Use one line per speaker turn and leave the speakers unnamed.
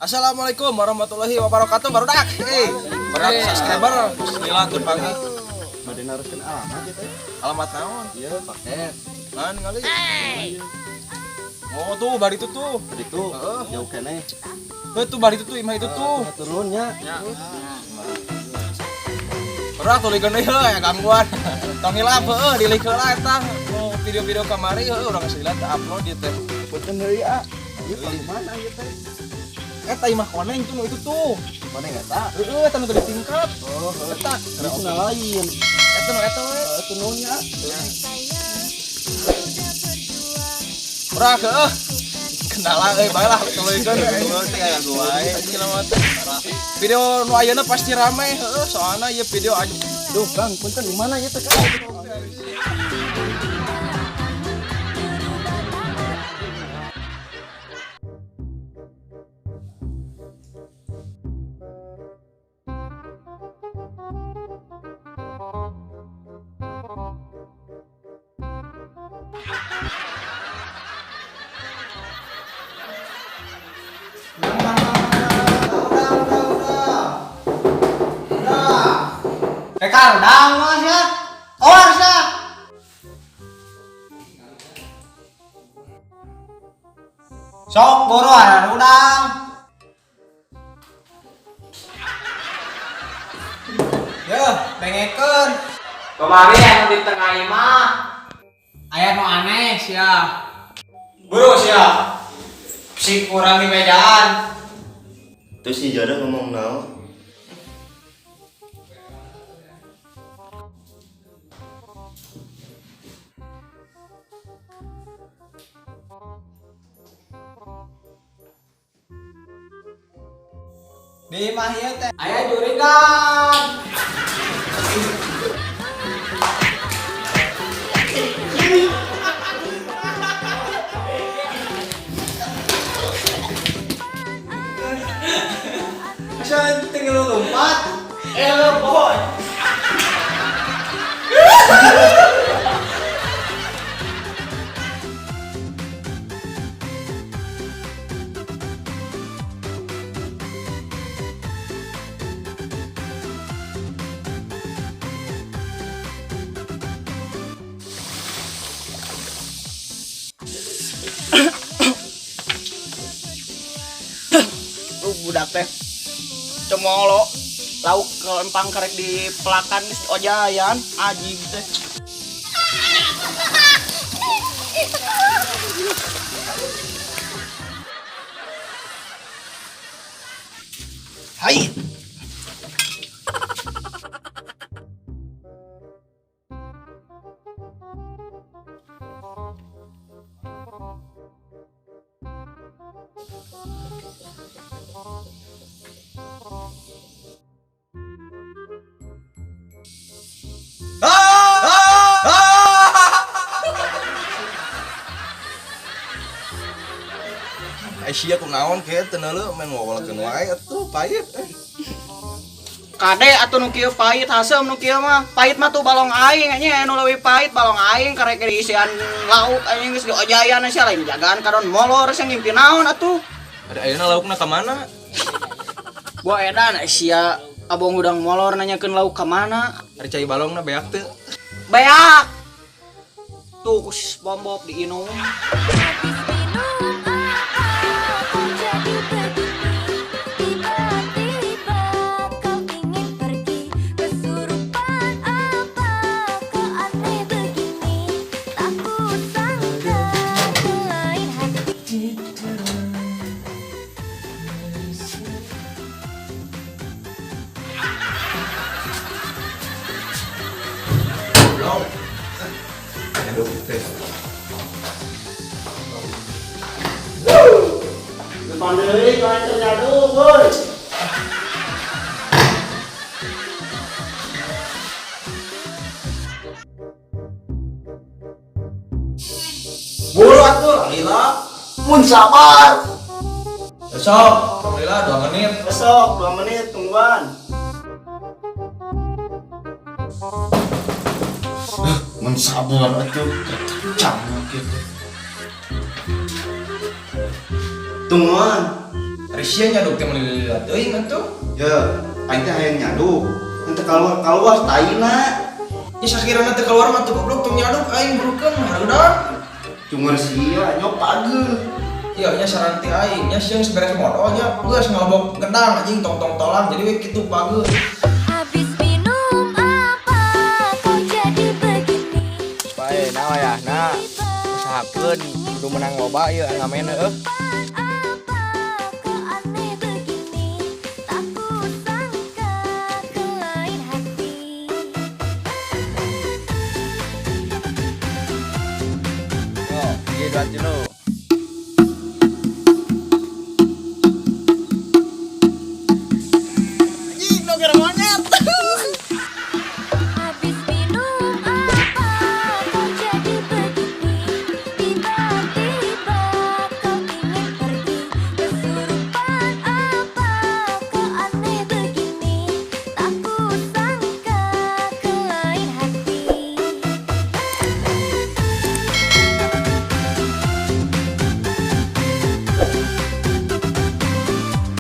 Assalamualaikum warahmatullahi wabarakatuh. Barudak. Barudak subscriber. Bismillah teu panggih.
Bade naroskeun alamat ieu teh.
Alamat naon?
Ieu paket.
Nah, ningali. Oh, tuh bari itu tuh.
Bade itu jauh keneh.
Tuh bari itu tuh imah itu tuh.
Turunnya.
Barudak tuh ligeun deui ya gangguan. Tong hilap heueuh dilih heula eta. Oh, video-video kamari urang geus lihat upload di teh.
Punten deui ah. Ieu paling mana ieu teh?
Eta imah koneng tuh itu tuh.
Mana eta?
Heeh, eta nu tadi tingkat.
Oh,
Eta.
itu na lain.
Eta nu eta we.
Itu nunya.
Urak heueuh. Kendala euy bae lah tuluykeun teh aya gua wae. Video nu ayeuna pasti rame heueuh soalna ieu video aju.
Duh, Kang, punten di mana ieu teh, Kang?
Kang, dang mas ya. Awas ya. Sok buruan udang. Yo, bengekeun. Kemari anu di tengah imah. Aya nu aneh sia. Buru sia. Si kurang di mejaan.
Terus si Jodoh ngomong naon?
Di imah ieu teh aya jurigan. Asa tinggal lompat. Boy.
Budak teh cemolo lauk kelempang karek di pelakan geus ojayan aji teh. Hai. Aisyah kunaon ke teu neuleuh men ngowolkeun wae atuh pait.
Kade atuh nu kieu pait hasem nu kieu mah. Pait mah tuh balong aing nya anu leuwih pait balong aing karek diisian lauk anjing geus diojayan sia lain jagaan karon molor sia ngimpi naon atuh.
Ada ayeuna laukna ka mana?
Gua edan sia abong udang molor nanyakeun lauk ka mana.
Ari cai balongna beak teu.
Beak. Tuh kus bombok diinum.
Depan deui ka terjatuh, boy.
Bulu atuh lila.
Mun sabar.
Besok lila 2 menit.
Besok 2 menit tungguan. Mun sabar atuh kencang kitu. Tungguan.
Sia nyaduk teh melililat euy atuh.
Ya, aing teh hayang nyaduk. Ente kaluar taina.
Ya sakirana teu keluar mah teu goblok tong nyaduk aing burukeun hareudak.
Cuma sia nyok pageuh.
Ya nya saran ti aing nya sieun seberes modal nya geus ngalobok gedang anjing tong-tong tolang jadi we kitu pageuh.
Habis minum apa kau jadi begini?
Bae nah ya nah usahakeun kudu menang loba ieu ngamen heuh.
Apa kau aneh begini? Tak kusangka ke lain hati.
Yo, jadi 2 cino